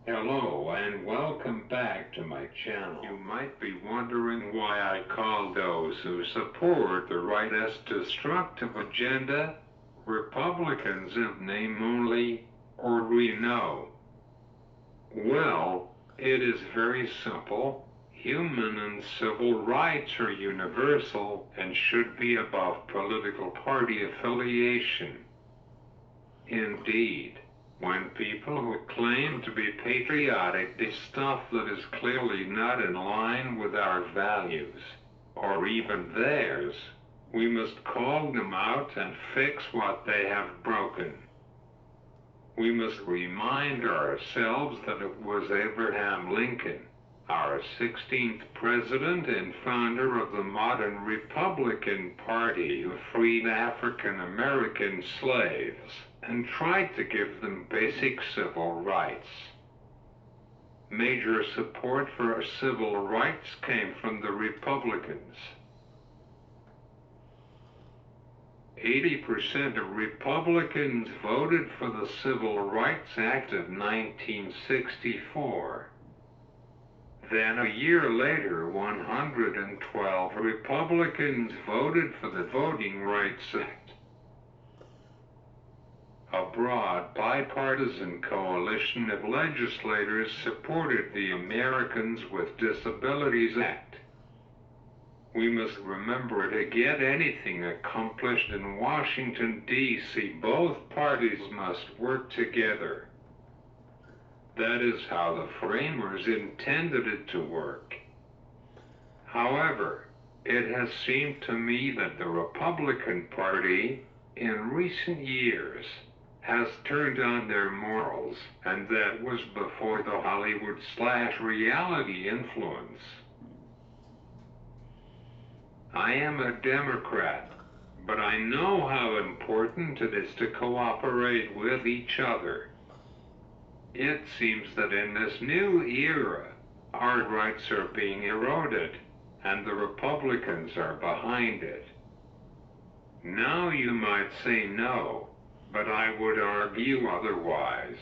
Hello and welcome back to my channel. You might be wondering why I call those who support the right's destructive agenda Republicans in name only, or RINO. Well, it is very simple. Human and civil rights are universal and should be above political party affiliation. Indeed, when people who claim to be patriotic do stuff that is clearly not in line with our values, or even theirs, we must call them out and fix what they have broken. We must remind ourselves that it was Abraham Lincoln, our 16th president and founder of the modern Republican Party, who freed African American slaves and tried to give them basic civil rights. Major support for civil rights came from the Republicans. 80% of Republicans voted for the Civil Rights Act of 1964. Then a year later, 112 Republicans voted for the Voting Rights Act. A broad bipartisan coalition of legislators supported the Americans with Disabilities Act. We must remember, to get anything accomplished in Washington, D.C., both parties must work together. That is how the framers intended it to work. However, it has seemed to me that the Republican Party, in recent years, has turned on their morals, and that was before the Hollywood/reality influence. I am a Democrat, but I know how important it is to cooperate with each other. It seems that in this new era, our rights are being eroded, and the Republicans are behind it. Now you might say no, but I would argue otherwise.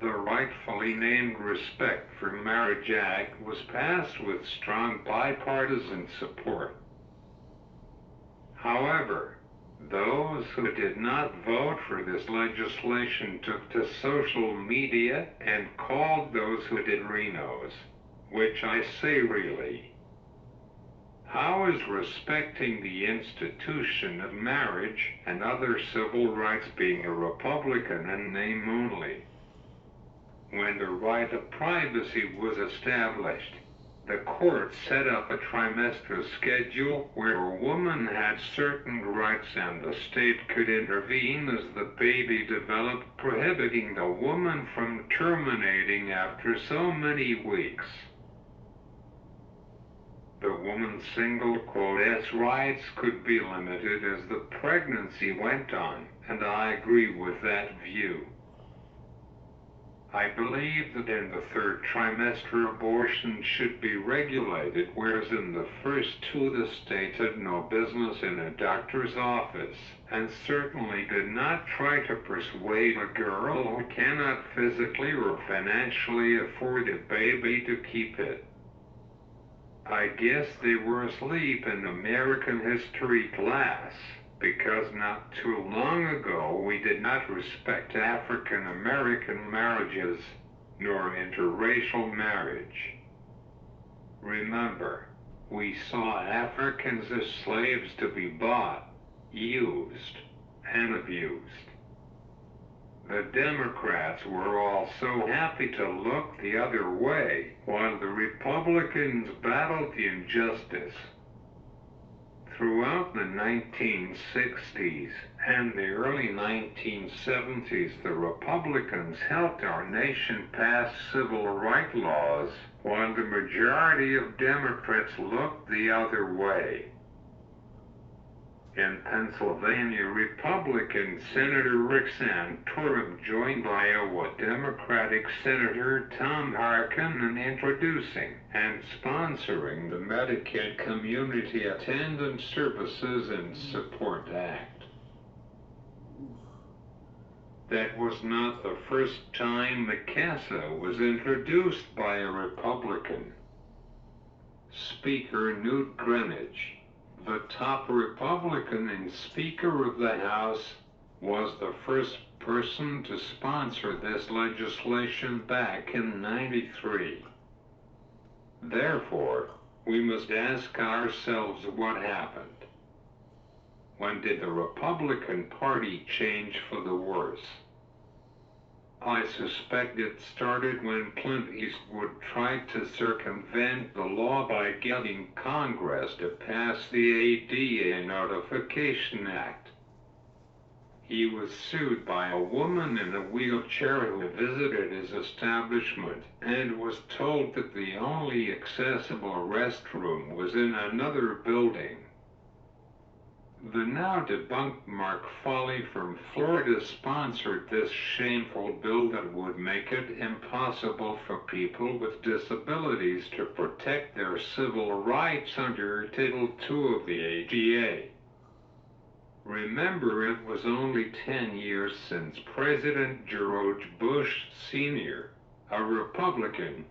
The rightfully named Respect for Marriage Act was passed with strong bipartisan support. However, those who did not vote for this legislation took to social media and called those who did RINOs, which I say really. How is respecting the institution of marriage and other civil rights being a Republican in name only? When the right of privacy was established, the court set up a trimestral schedule where a woman had certain rights and the state could intervene as the baby developed, prohibiting the woman from terminating after so many weeks. The woman's single S rights could be limited as the pregnancy went on, and I agree with that view. I believe that in the third trimester abortion should be regulated, whereas in the first two the state had no business in a doctor's office, and certainly did not try to persuade a girl who cannot physically or financially afford a baby to keep it. I guess they were asleep in American history class, because not too long ago we did not respect African American marriages, nor interracial marriage. Remember, we saw Africans as slaves to be bought, used, and abused. The Democrats were all so happy to look the other way, while the Republicans battled the injustice. Throughout the 1960s and the early 1970s, the Republicans helped our nation pass civil rights laws, while the majority of Democrats looked the other way. In Pennsylvania, Republican Senator Rick Santorum joined Iowa Democratic Senator Tom Harkin in introducing and sponsoring the Medicaid Community Attendant Services and Support Act. That was not the first time the CASA was introduced by a Republican. Speaker Newt Gingrich, the top Republican and Speaker of the House, was the first person to sponsor this legislation back in '93. Therefore, we must ask ourselves what happened. When did the Republican Party change for the worse? I suspect it started when Clint Eastwood tried to circumvent the law by getting Congress to pass the ADA Notification Act. He was sued by a woman in a wheelchair who visited his establishment and was told that the only accessible restroom was in another building. The now debunked Mark Foley from Florida sponsored this shameful bill that would make it impossible for people with disabilities to protect their civil rights under Title II of the ADA. Remember, it was only 10 years since President George Bush Sr., a Republican,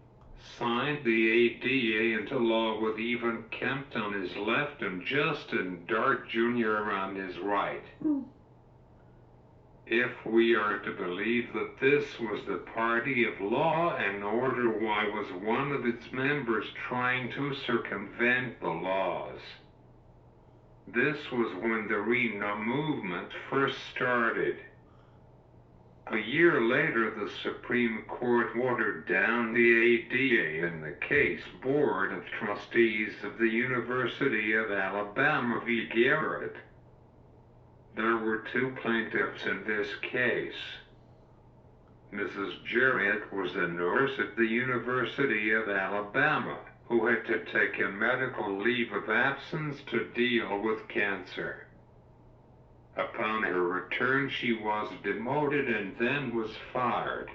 signed the ADA into law with Evan Kemp on his left and Justin Dart Jr. on his right. If we are to believe that this was the party of law and order, why was one of its members trying to circumvent the laws? This was when the RINO movement first started. A year later, the Supreme Court watered down the ADA in the case Board of Trustees of the University of Alabama v. Garrett. There were two plaintiffs in this case. Mrs. Jarrett was a nurse at the University of Alabama who had to take a medical leave of absence to deal with cancer. Upon her return, she was demoted and then was fired.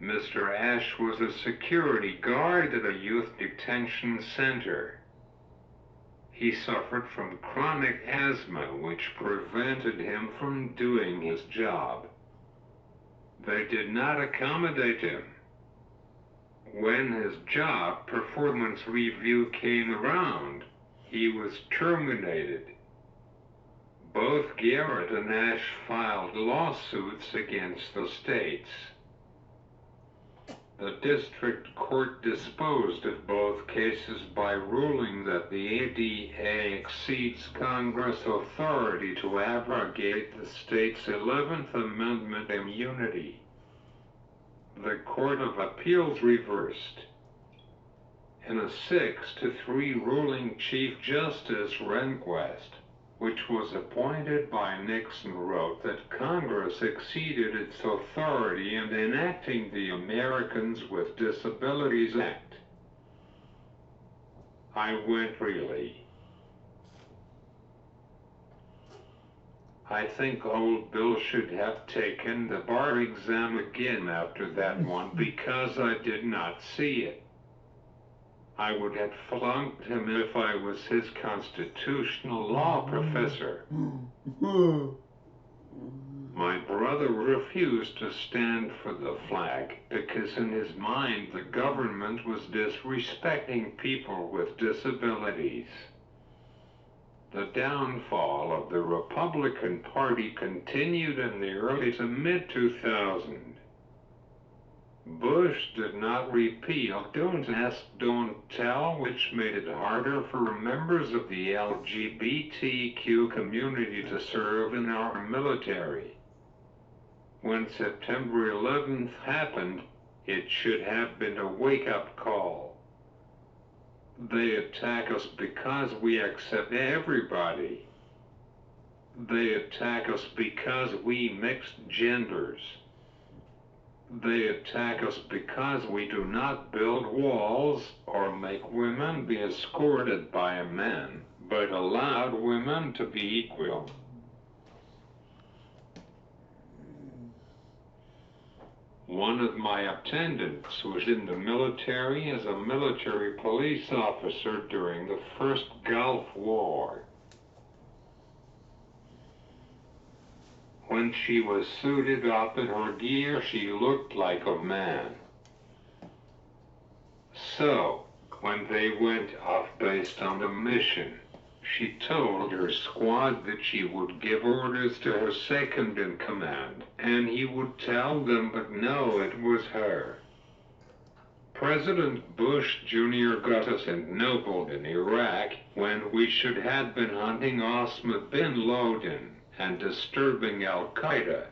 Mr. Ash was a security guard at a youth detention center. He suffered from chronic asthma, which prevented him from doing his job. They did not accommodate him. When his job performance review came around, he was terminated. Both Garrett and Ash filed lawsuits against the states. The district court disposed of both cases by ruling that the ADA exceeds Congress' authority to abrogate the state's 11th Amendment immunity. The Court of Appeals reversed. In a 6-3 ruling, Chief Justice Rehnquist, which was appointed by Nixon, wrote that Congress exceeded its authority in enacting the Americans with Disabilities Act. I went, really? I think old Bill should have taken the bar exam again after that one because I did not see it. I would have flunked him if I was his constitutional law professor. My brother refused to stand for the flag because in his mind the government was disrespecting people with disabilities. The downfall of the Republican Party continued in the early to mid-2000s. Bush did not repeal Don't Ask, Don't Tell, which made it harder for members of the LGBTQ community to serve in our military. When September 11th happened, it should have been a wake-up call. They attack us because we accept everybody. They attack us because we mix genders. They attack us because we do not build walls or make women be escorted by a man, but allowed women to be equal. One of my attendants was in the military as a military police officer during the First Gulf War. When she was suited up in her gear, she looked like a man. So, when they went off based on a mission, she told her squad that she would give orders to her second in command, and he would tell them, but no, it was her. President Bush Jr. got us ennobled in Iraq when we should have been hunting Osama bin Laden and disturbing Al-Qaeda.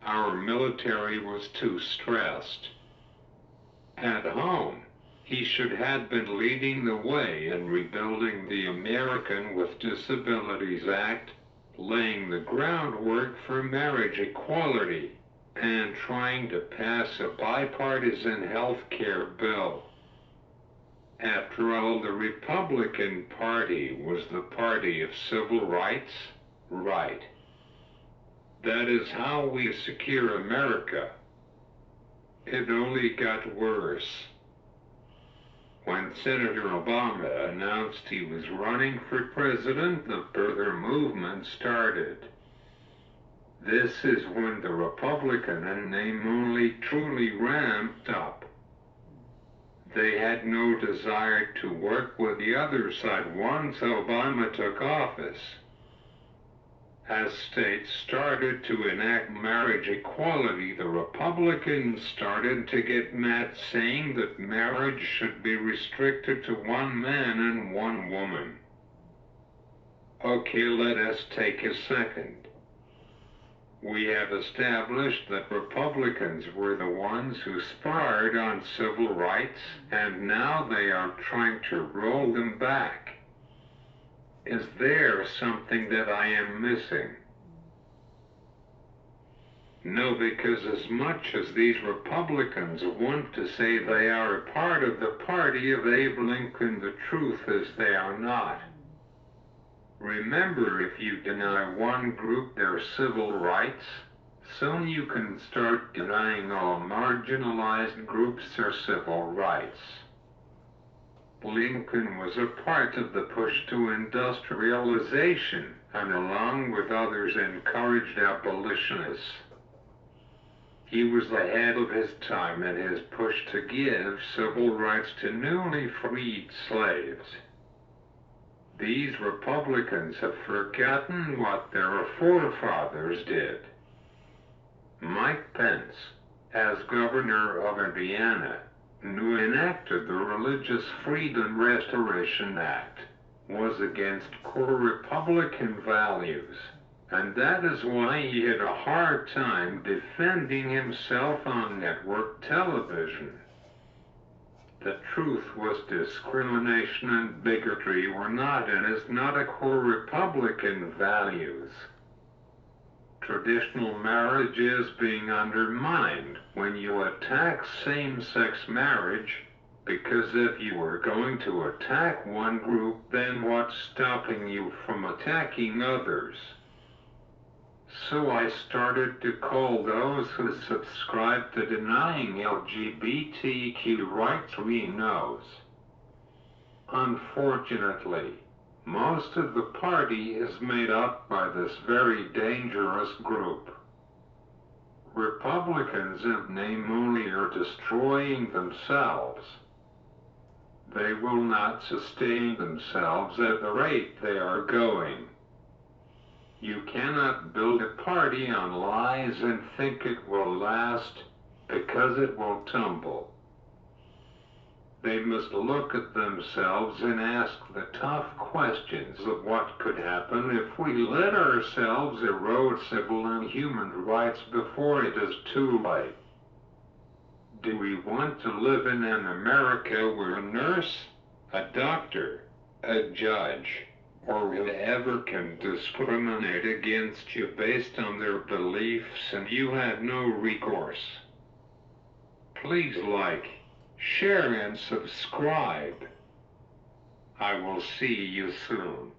Our military was too stressed. At home, he should have been leading the way in rebuilding the American with Disabilities Act, laying the groundwork for marriage equality, and trying to pass a bipartisan health care bill. After all, the Republican Party was the party of civil rights, right? That is how we secure America. It only got worse. When Senator Obama announced he was running for president, the further movement started. This is when the Republican in name only truly ramped up. They had no desire to work with the other side once Obama took office. As states started to enact marriage equality, the Republicans started to get mad, saying that marriage should be restricted to one man and one woman. Okay, let us take a second. We have established that Republicans were the ones who sparred on civil rights, and now they are trying to roll them back. Is there something that I am missing? No, because as much as these Republicans want to say they are a part of the party of Abe Lincoln, the truth is they are not. Remember, if you deny one group their civil rights, soon you can start denying all marginalized groups their civil rights. Lincoln was a part of the push to industrialization, and along with others encouraged abolitionists. He was ahead of his time in his push to give civil rights to newly freed slaves. These Republicans have forgotten what their forefathers did. Mike Pence, as governor of Indiana, who enacted the Religious Freedom Restoration Act, was against core Republican values, and that is why he had a hard time defending himself on network television. The truth was discrimination and bigotry were not and is not a core Republican values. Traditional marriage is being undermined when you attack same-sex marriage, because if you were going to attack one group, then what's stopping you from attacking others? So I started to call those who subscribe to denying LGBTQ rights RINOs. Unfortunately, most of the party is made up by this very dangerous group. Republicans in name only are destroying themselves. They will not sustain themselves at the rate they are going. You cannot build a party on lies and think it will last, because it will tumble. They must look at themselves and ask the tough questions of what could happen if we let ourselves erode civil and human rights before it is too late. Do we want to live in an America where a nurse, a doctor, a judge, or whoever can discriminate against you based on their beliefs and you have no recourse? Please like, share, and subscribe. I will see you soon.